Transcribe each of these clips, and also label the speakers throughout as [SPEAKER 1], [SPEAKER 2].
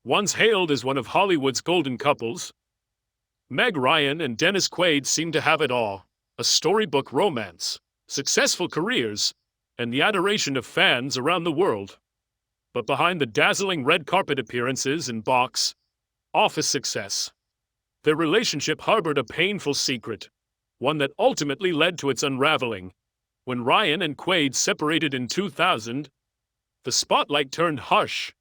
[SPEAKER 1] Once hailed as one of Hollywood's golden couples, Meg Ryan and Dennis Quaid seem to have it all: a storybook romance, successful careers, and the adoration of fans around the world. But behind the dazzling red carpet appearances and box office success, their relationship harbored a painful secret, one that ultimately led to its unraveling. When Ryan and Quaid separated in 2000, the spotlight turned harsh.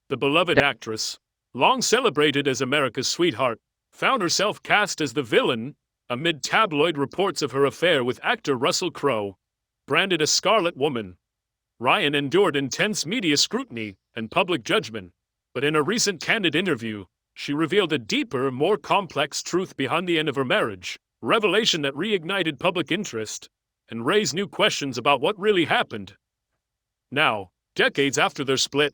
[SPEAKER 1] The beloved actress, long celebrated as America's sweetheart, found herself cast as the villain amid tabloid reports of her affair with actor Russell Crowe. Branded a Scarlet Woman, Ryan endured intense media scrutiny and public judgment, but in a recent candid interview, she revealed a deeper, more complex truth behind the end of her marriage, revelation that reignited public interest and raised new questions about what really happened. Now, decades after their split,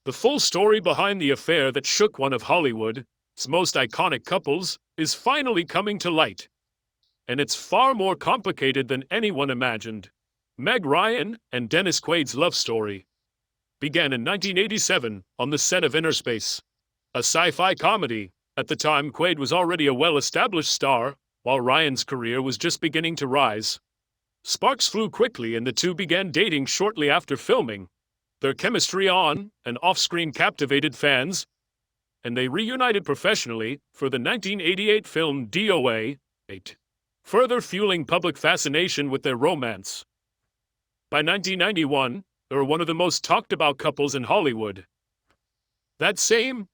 [SPEAKER 1] the full story behind the affair that shook one of Hollywood's most iconic couples is finally coming to light. And it's far more complicated than anyone imagined. Meg Ryan and Dennis Quaid's love story began in 1987 on the set of Inner Space, a sci-fi comedy. At the time, Quaid was already a well-established star, while Ryan's career was just beginning to rise. Sparks flew quickly and the two began dating shortly after filming. Their chemistry on and off-screen captivated fans, and they reunited professionally for the 1988 film DOA, further fueling public fascination with their romance. By 1991, they were one of the most talked-about couples in Hollywood. That same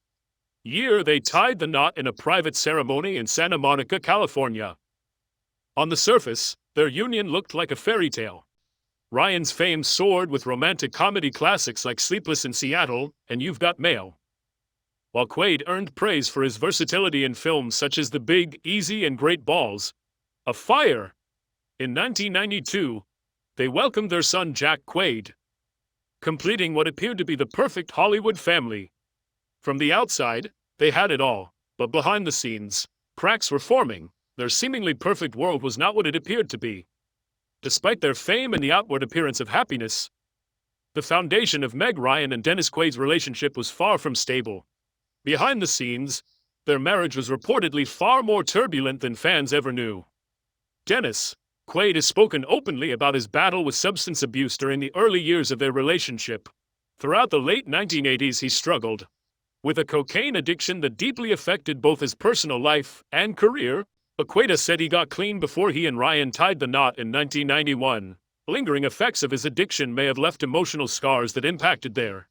[SPEAKER 1] year, they tied the knot in a private ceremony in Santa Monica, California. On the surface, their union looked like a fairy tale. Ryan's fame soared with romantic comedy classics like Sleepless in Seattle and You've Got Mail, while Quaid earned praise for his versatility in films such as The Big Easy and Great Balls of Fire. In 1992, they welcomed their son Jack Quaid, completing what appeared to be the perfect Hollywood family. From the outside, they had it all, but behind the scenes, cracks were forming. Their seemingly perfect world was not what it appeared to be. Despite their fame and the outward appearance of happiness, the foundation of Meg Ryan and Dennis Quaid's relationship was far from stable. Behind the scenes, their marriage was reportedly far more turbulent than fans ever knew. Dennis Quaid has spoken openly about his battle with substance abuse during the early years of their relationship. Throughout the late 1980s, he struggled with a cocaine addiction that deeply affected both his personal life and career. Quaid said he got clean before he and Ryan tied the knot in 1991. Lingering effects of his addiction may have left emotional scars that impacted their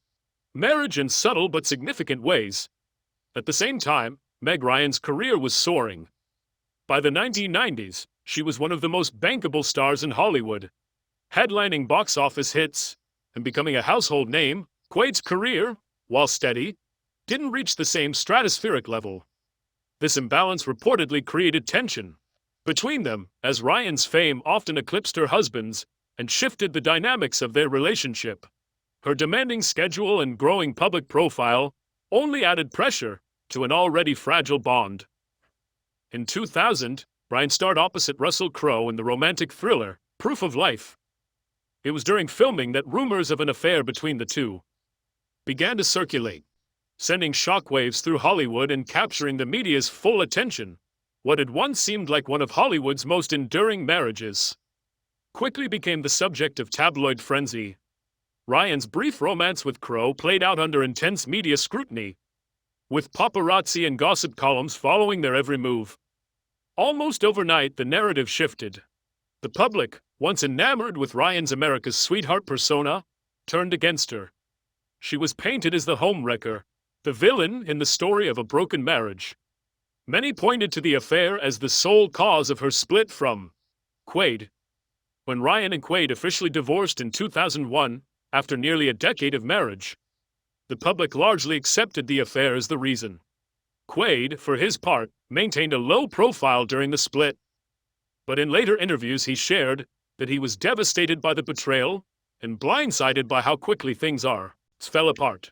[SPEAKER 1] marriage in subtle but significant ways. At the same time, Meg Ryan's career was soaring. By the 1990s, she was one of the most bankable stars in Hollywood, headlining box office hits and becoming a household name. Quaid's career, while steady, didn't reach the same stratospheric level. This imbalance reportedly created tension between them, as Ryan's fame often eclipsed her husband's and shifted the dynamics of their relationship. Her demanding schedule and growing public profile only added pressure to an already fragile bond. In 2000, Ryan starred opposite Russell Crowe in the romantic thriller Proof of Life. It was during filming that rumors of an affair between the two began to circulate, sending shockwaves through Hollywood and capturing the media's full attention. What had once seemed like one of Hollywood's most enduring marriages quickly became the subject of tabloid frenzy. Ryan's brief romance with Crowe played out under intense media scrutiny, with paparazzi and gossip columns following their every move. Almost overnight, the narrative shifted. The public, once enamored with Ryan's America's sweetheart persona, turned against her. She was painted as the homewrecker, the villain in the story of a broken marriage. Many pointed to the affair as the sole cause of her split from Quaid. When Ryan and Quaid officially divorced in 2001, after nearly a decade of marriage, the public largely accepted the affair as the reason. Quaid, for his part, maintained a low profile during the split. But in later interviews he shared that he was devastated by the betrayal and blindsided by how quickly things fell apart.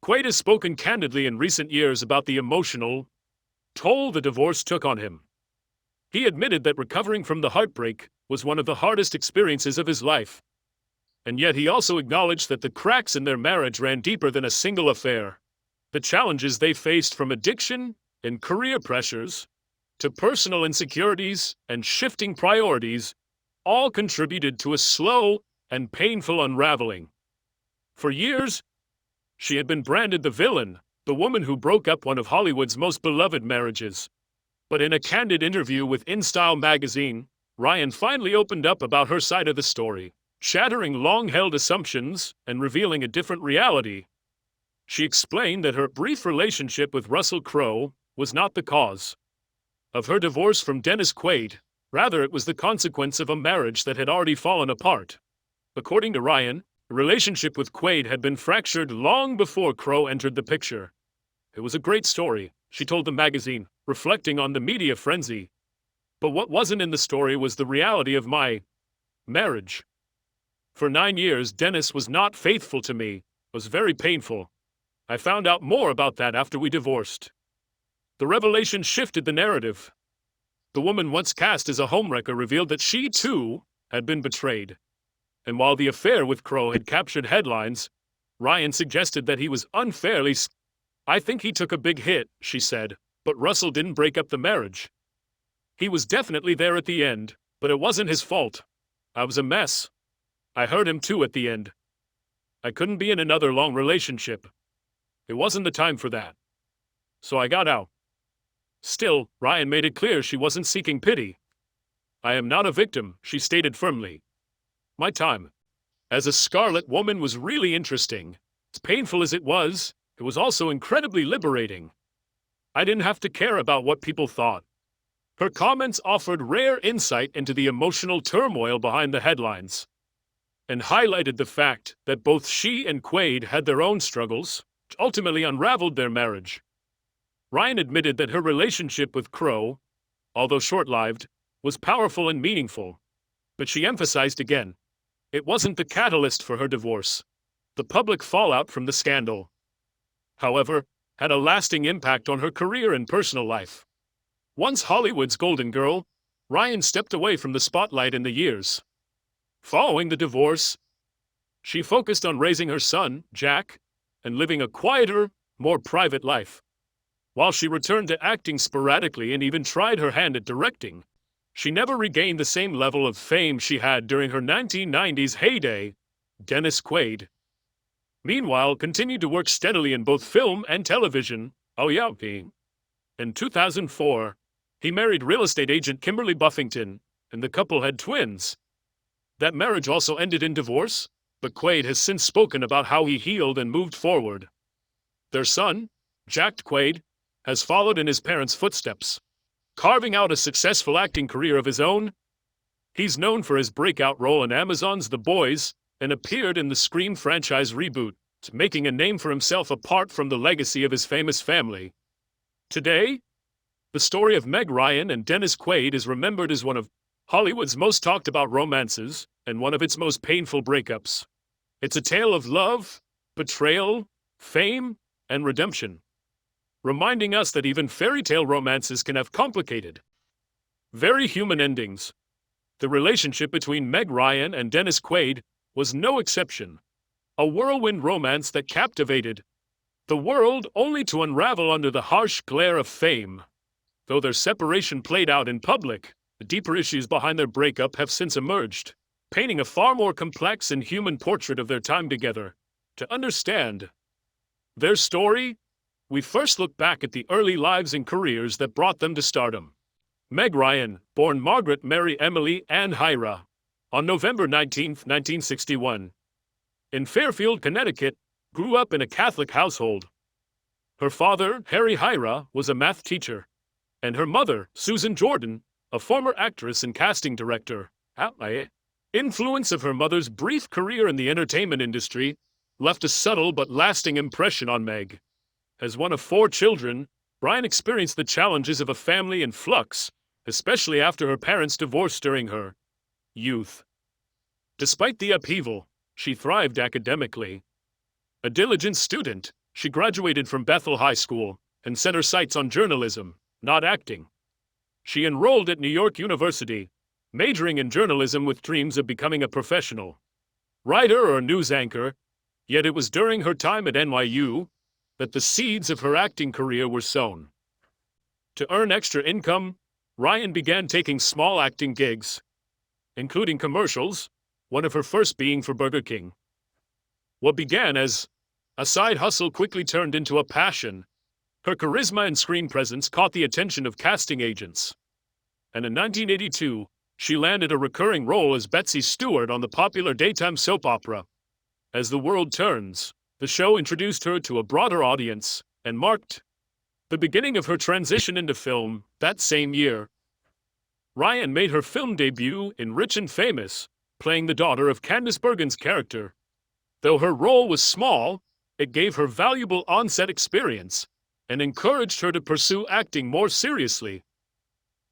[SPEAKER 1] Quaid has spoken candidly in recent years about the emotional toll the divorce took on him. He admitted that recovering from the heartbreak was one of the hardest experiences of his life. And yet he also acknowledged that the cracks in their marriage ran deeper than a single affair. The challenges they faced, from addiction and career pressures to personal insecurities and shifting priorities, all contributed to a slow and painful unraveling. For years, she had been branded the villain, the woman who broke up one of Hollywood's most beloved marriages. But in a candid interview with InStyle magazine, Ryan finally opened up about her side of the story, shattering long-held assumptions and revealing a different reality. She explained that her brief relationship with Russell Crowe was not the cause of her divorce from Dennis Quaid. Rather, it was the consequence of a marriage that had already fallen apart. According to Ryan, the relationship with Quaid had been fractured long before Crowe entered the picture. It was a great story, she told the magazine, reflecting on the media frenzy. But what wasn't in the story was the reality of my marriage. For 9 years, Dennis was not faithful to me. It was very painful. I found out more about that after we divorced. The revelation shifted the narrative. The woman once cast as a homewrecker revealed that she, too, had been betrayed. And while the affair with Crowe had captured headlines, Ryan suggested that he was unfairly. I think he took a big hit, she said, but Russell didn't break up the marriage. He was definitely there at the end, but it wasn't his fault. I was a mess. I hurt him too at the end. I couldn't be in another long relationship. It wasn't the time for that. So I got out. Still, Ryan made it clear she wasn't seeking pity. I am not a victim, she stated firmly. My time as a Scarlet Woman was really interesting. As painful as it was also incredibly liberating. I didn't have to care about what people thought. Her comments offered rare insight into the emotional turmoil behind the headlines, and highlighted the fact that both she and Quaid had their own struggles, which ultimately unraveled their marriage. Ryan admitted that her relationship with Crowe, although short-lived, was powerful and meaningful. But she emphasized again, it wasn't the catalyst for her divorce. The public fallout from the scandal, however, had a lasting impact on her career and personal life. Once Hollywood's golden girl, Ryan stepped away from the spotlight in the years following the divorce. She focused on raising her son, Jack, and living a quieter, more private life. While she returned to acting sporadically and even tried her hand at directing, she never regained the same level of fame she had during her 1990s heyday. Dennis Quaid, meanwhile, continued to work steadily in both film and television. In 2004, he married real estate agent Kimberly Buffington, and the couple had twins. That marriage also ended in divorce, but Quaid has since spoken about how he healed and moved forward. Their son, Jack Quaid, has followed in his parents' footsteps, carving out a successful acting career of his own. He's known for his breakout role in Amazon's The Boys and appeared in the Scream franchise reboot, making a name for himself apart from the legacy of his famous family. Today, the story of Meg Ryan and Dennis Quaid is remembered as one of Hollywood's most talked about romances and one of its most painful breakups. It's a tale of love, betrayal, fame, and redemption, reminding us that even fairy tale romances can have complicated, very human endings. The relationship between Meg Ryan and Dennis Quaid was no exception. A whirlwind romance that captivated the world only to unravel under the harsh glare of fame. Though their separation played out in public, the deeper issues behind their breakup have since emerged, painting a far more complex and human portrait of their time together. To understand their story, we first look back at the early lives and careers that brought them to stardom. Meg Ryan, born Margaret Mary Emily Ann Hyra, on November 19, 1961, in Fairfield, Connecticut, grew up in a Catholic household. Her father, Harry Hyra, was a math teacher, and her mother, Susan Jordan, a former actress and casting director. Influence of her mother's brief career in the entertainment industry left a subtle but lasting impression on Meg. As one of 4 children, Ryan experienced the challenges of a family in flux, especially after her parents divorced during her youth. Despite the upheaval, she thrived academically. A diligent student, she graduated from Bethel High School and set her sights on journalism, not acting. She enrolled at New York University, majoring in journalism with dreams of becoming a professional writer or news anchor. Yet it was during her time at NYU that the seeds of her acting career were sown. To earn extra income, Ryan began taking small acting gigs, including commercials, one of her first being for Burger King. What began as a side hustle quickly turned into a passion. Her charisma and screen presence caught the attention of casting agents. And in 1982, she landed a recurring role as Betsy Stewart on the popular daytime soap opera. As the World Turns, the show introduced her to a broader audience and marked the beginning of her transition into film. That same year, Ryan made her film debut in Rich and Famous, playing the daughter of Candice Bergen's character. Though her role was small, it gave her valuable on-set experience and encouraged her to pursue acting more seriously.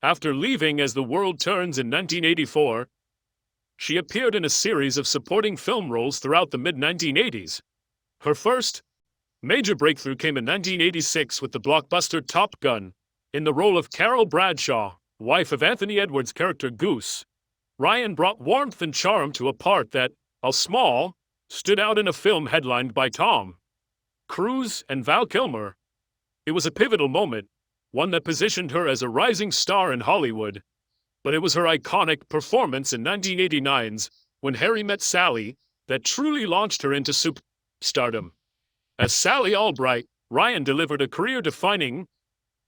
[SPEAKER 1] After leaving As the World Turns in 1984, she appeared in a series of supporting film roles throughout the mid-1980s. Her first major breakthrough came in 1986 with the blockbuster Top Gun, in the role of Carol Bradshaw, wife of Anthony Edwards' character Goose. Ryan brought warmth and charm to a part that, while small, stood out in a film headlined by Tom Cruise and Val Kilmer. It was a pivotal moment, one that positioned her as a rising star in Hollywood. But it was her iconic performance in 1989's When Harry Met Sally that truly launched her into superstardom. As Sally Albright, Ryan delivered a career-defining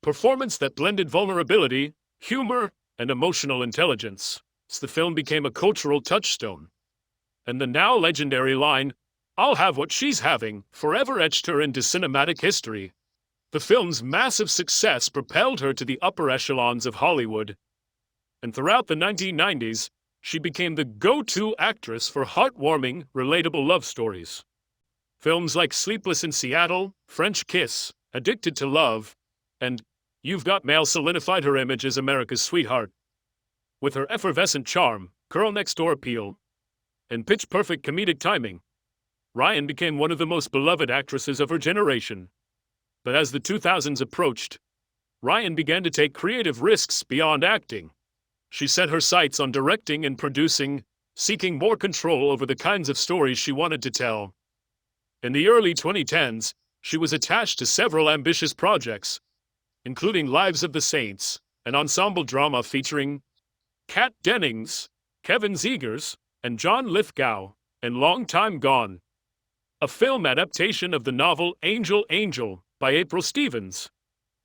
[SPEAKER 1] performance that blended vulnerability, humor, and emotional intelligence. The film became a cultural touchstone. And the now legendary line, "I'll have what she's having," forever etched her into cinematic history. The film's massive success propelled her to the upper echelons of Hollywood. And throughout the 1990s, she became the go-to actress for heartwarming, relatable love stories. Films like Sleepless in Seattle, French Kiss, Addicted to Love, and You've Got Mail solidified her image as America's sweetheart. With her effervescent charm, Girl Next Door appeal, and pitch-perfect comedic timing, Ryan became one of the most beloved actresses of her generation. But as the 2000s approached, Ryan began to take creative risks beyond acting. She set her sights on directing and producing, seeking more control over the kinds of stories she wanted to tell. In the early 2010s, she was attached to several ambitious projects, including Lives of the Saints, an ensemble drama featuring Kat Dennings, Kevin Zegers, and John Lithgow, and Long Time Gone, a film adaptation of the novel Angel, Angel by April Stevens.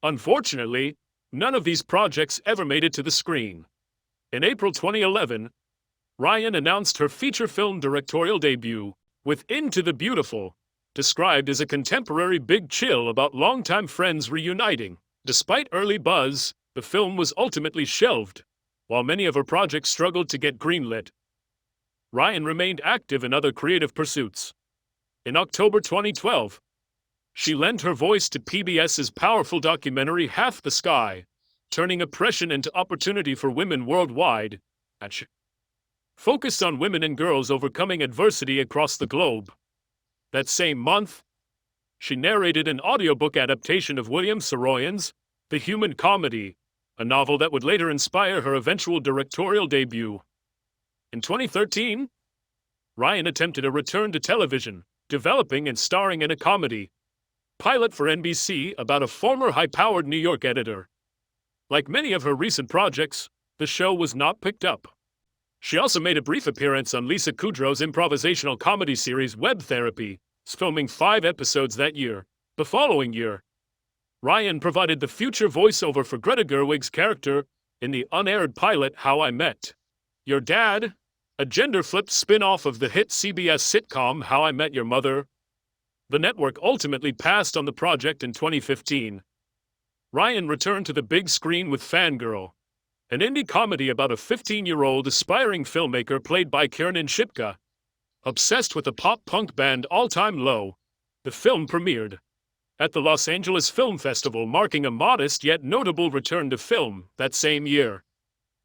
[SPEAKER 1] Unfortunately, none of these projects ever made it to the screen. In April 2011, Ryan announced her feature film directorial debut with Into the Beautiful, described as a contemporary big chill about longtime friends reuniting. Despite early buzz, the film was ultimately shelved, while many of her projects struggled to get greenlit. Ryan remained active in other creative pursuits. In October 2012, she lent her voice to PBS's powerful documentary Half the Sky, turning oppression into opportunity for women worldwide, and focused on women and girls overcoming adversity across the globe. That same month, she narrated an audiobook adaptation of William Saroyan's The Human Comedy, a novel that would later inspire her eventual directorial debut. In 2013, Ryan attempted a return to television, developing and starring in a comedy pilot for NBC about a former high-powered New York editor. Like many of her recent projects, the show was not picked up. She also made a brief appearance on Lisa Kudrow's improvisational comedy series Web Therapy, filming 5 episodes that year. The following year, Ryan provided the future voiceover for Greta Gerwig's character in the unaired pilot How I Met Your Dad, a gender-flipped spin-off of the hit CBS sitcom How I Met Your Mother. The network ultimately passed on the project in 2015. Ryan returned to the big screen with Fangirl, an indie comedy about a 15-year-old aspiring filmmaker played by Kiernan Shipka. Obsessed with the pop-punk band All Time Low, the film premiered at the Los Angeles Film Festival, marking a modest yet notable return to film that same year.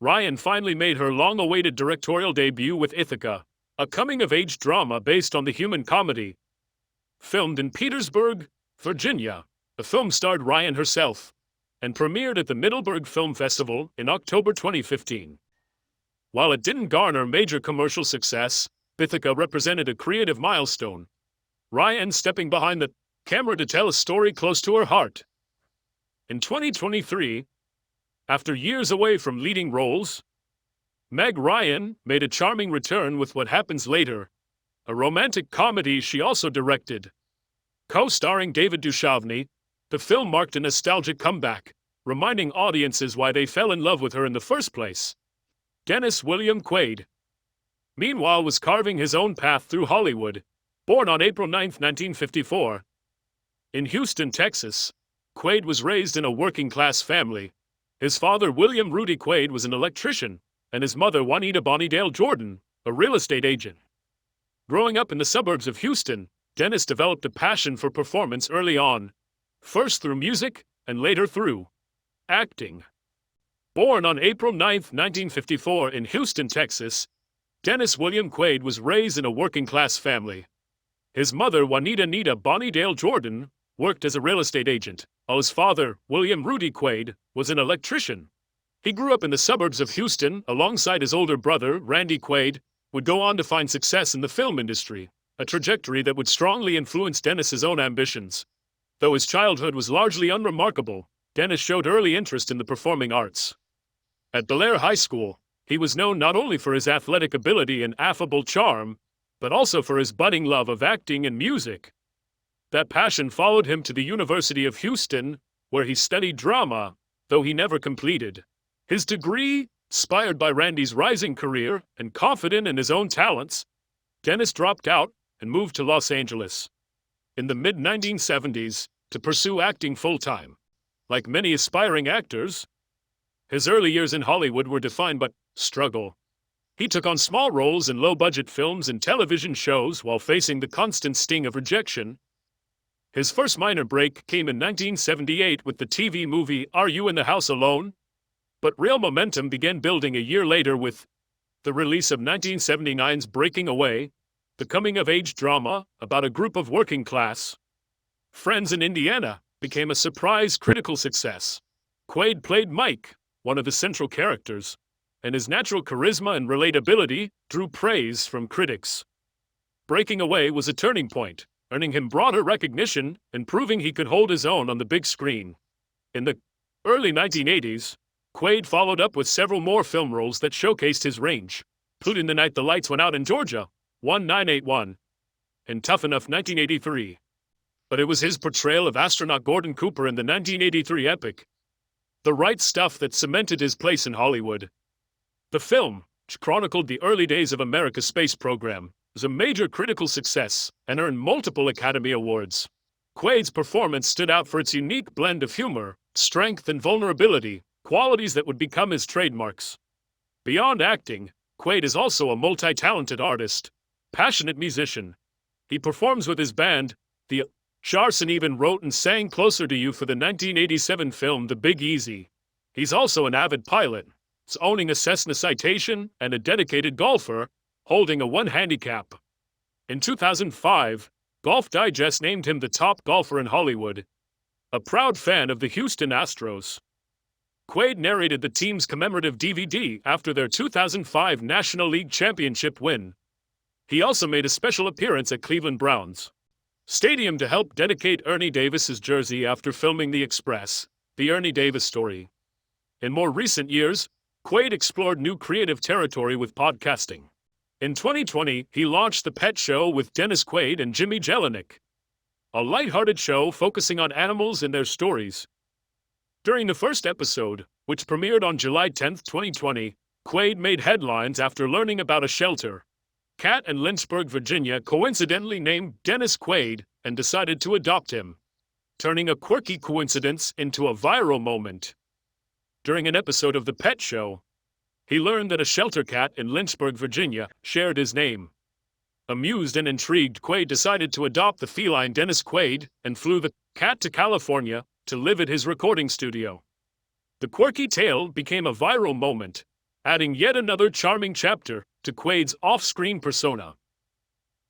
[SPEAKER 1] Ryan finally made her long-awaited directorial debut with Ithaca, a coming-of-age drama based on the human comedy. Filmed in Petersburg, Virginia, the film starred Ryan herself and premiered at the Middleburg Film Festival in October 2015. While it didn't garner major commercial success, Ithaca represented a creative milestone. Ryan stepping behind the camera to tell a story close to her heart. In 2023, after years away from leading roles, Meg Ryan made a charming return with What Happens Later, a romantic comedy she also directed. Co-starring David Duchovny, the film marked a nostalgic comeback, reminding audiences why they fell in love with her in the first place. Dennis William Quaid, meanwhile, was carving his own path through Hollywood. Born on April 9, 1954, in Houston, Texas, Quaid was raised in a working-class family. His father, William Rudy Quaid, was an electrician, and his mother, Juanita Bonnie-Dale Jordan, a real estate agent. Growing up in the suburbs of Houston, Dennis developed a passion for performance early on, first through music and later through acting. Born on April 9, 1954 in Houston, Texas, Dennis William Quaid was raised in a working-class family. His mother, Juanita Bonnie-Dale Jordan, worked as a real estate agent, while his father, William Rudy Quaid, was an electrician. He grew up in the suburbs of Houston alongside his older brother, Randy Quaid, would go on to find success in the film industry, a trajectory that would strongly influence Dennis's own ambitions. Though his childhood was largely unremarkable, Dennis showed early interest in the performing arts. At Bel Air High School, he was known not only for his athletic ability and affable charm, but also for his budding love of acting and music. That passion followed him to the University of Houston, where he studied drama, though he never completed his degree. Inspired by Randy's rising career and confident in his own talents, Dennis dropped out and moved to Los Angeles in the mid-1970s to pursue acting full-time. Like many aspiring actors, his early years in Hollywood were defined by struggle. He took on small roles in low-budget films and television shows while facing the constant sting of rejection. His first minor break came in 1978 with the TV movie Are You in the House Alone? But real momentum began building a year later with the release of 1979's Breaking Away, the coming-of-age drama about a group of working-class friends in Indiana, became a surprise critical success. Quaid played Mike, one of the central characters, and his natural charisma and relatability drew praise from critics. Breaking Away was a turning point, earning him broader recognition and proving he could hold his own on the big screen. In the early 1980s, Quaid followed up with several more film roles that showcased his range, including The Night the Lights Went Out in Georgia, 1981, and Tough Enough 1983. But it was his portrayal of astronaut Gordon Cooper in the 1983 epic The Right Stuff that cemented his place in Hollywood. The film, which chronicled the early days of America's space program, was a major critical success and earned multiple Academy Awards. Quaid's performance stood out for its unique blend of humor, strength, and vulnerability, qualities that would become his trademarks. Beyond acting, Quaid is also a multi-talented artist, passionate musician. He performs with his band, the Shars, and even wrote and sang Closer to You for the 1987 film The Big Easy. He's also an avid pilot, owning a Cessna Citation, and a dedicated golfer, holding a 1 handicap. In 2005, Golf Digest named him the top golfer in Hollywood. A proud fan of the Houston Astros, Quaid narrated the team's commemorative DVD after their 2005 National League Championship win. He also made a special appearance at Cleveland Browns Stadium to help dedicate Ernie Davis's jersey after filming The Express, the Ernie Davis story. In more recent years, Quaid explored new creative territory with podcasting. In 2020, he launched The Pet Show with Dennis Quaid and Jimmy Jelinek, a lighthearted show focusing on animals and their stories. During the first episode, which premiered on July 10, 2020, Quaid made headlines after learning about a shelter cat in Lynchburg, Virginia, coincidentally named Dennis Quaid, and decided to adopt him, turning a quirky coincidence into a viral moment. During an episode of The Pet Show, he learned that a shelter cat in Lynchburg, Virginia, shared his name. Amused and intrigued, Quaid decided to adopt the feline Dennis Quaid and flew the cat to California to live at his recording studio. The quirky tale became a viral moment, adding yet another charming chapter to Quaid's off-screen persona.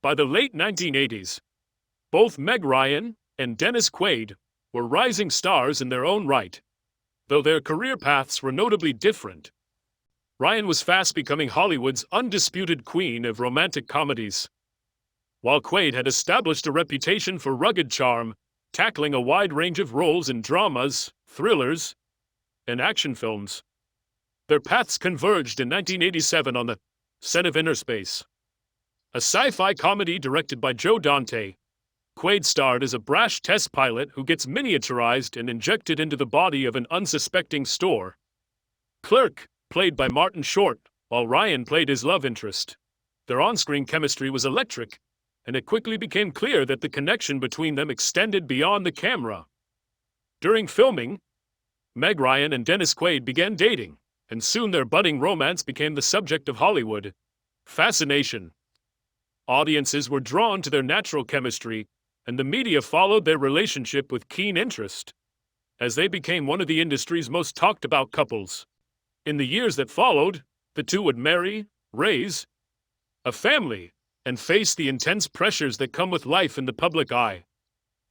[SPEAKER 1] By the late 1980s, both Meg Ryan and Dennis Quaid were rising stars in their own right, though their career paths were notably different. Ryan was fast becoming Hollywood's undisputed queen of romantic comedies, while Quaid had established a reputation for rugged charm tackling a wide range of roles in dramas, thrillers, and action films. Their paths converged in 1987 on the set of Inner Space, a sci-fi comedy directed by Joe Dante. Quaid starred as a brash test pilot who gets miniaturized and injected into the body of an unsuspecting store clerk, played by Martin Short, while Ryan played his love interest. Their on-screen chemistry was electric, and it quickly became clear that the connection between them extended beyond the camera. During filming, Meg Ryan and Dennis Quaid began dating, and soon their budding romance became the subject of Hollywood fascination. Audiences were drawn to their natural chemistry, and the media followed their relationship with keen interest, as they became one of the industry's most talked about couples. In the years that followed, the two would marry, raise a family, and face the intense pressures that come with life in the public eye.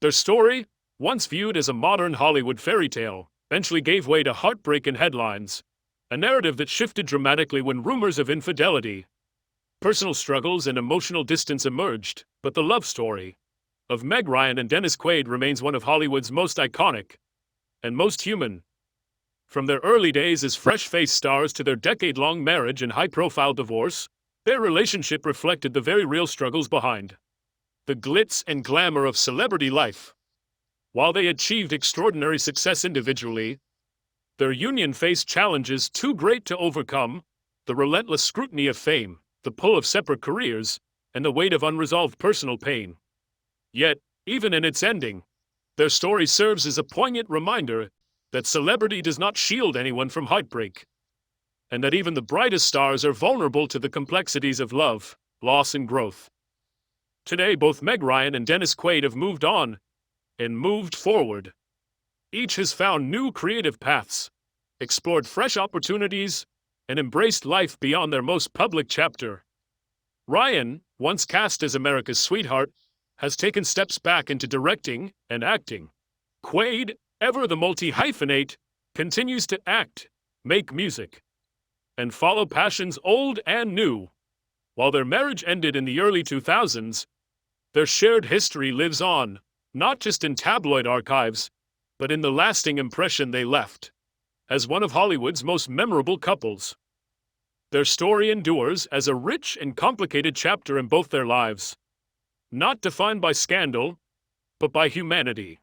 [SPEAKER 1] Their story, once viewed as a modern Hollywood fairy tale, eventually gave way to heartbreak in headlines, a narrative that shifted dramatically when rumors of infidelity, personal struggles, and emotional distance emerged. But the love story of Meg Ryan and Dennis Quaid remains one of Hollywood's most iconic and most human. From their early days as fresh-faced stars to their decade-long marriage and high-profile divorce, their relationship reflected the very real struggles behind the glitz and glamour of celebrity life. While they achieved extraordinary success individually, their union faced challenges too great to overcome: the relentless scrutiny of fame, the pull of separate careers, and the weight of unresolved personal pain. Yet, even in its ending, their story serves as a poignant reminder that celebrity does not shield anyone from heartbreak, and that even the brightest stars are vulnerable to the complexities of love, loss, and growth. Today, both Meg Ryan and Dennis Quaid have moved on and moved forward. Each has found new creative paths, explored fresh opportunities, and embraced life beyond their most public chapter. Ryan, once cast as America's sweetheart, has taken steps back into directing and acting. Quaid, ever the multi-hyphenate, continues to act, make music, and follow passions old and new. While their marriage ended in the early 2000s, their shared history lives on, not just in tabloid archives, but in the lasting impression they left as one of Hollywood's most memorable couples. Their story endures as a rich and complicated chapter in both their lives, not defined by scandal, but by humanity.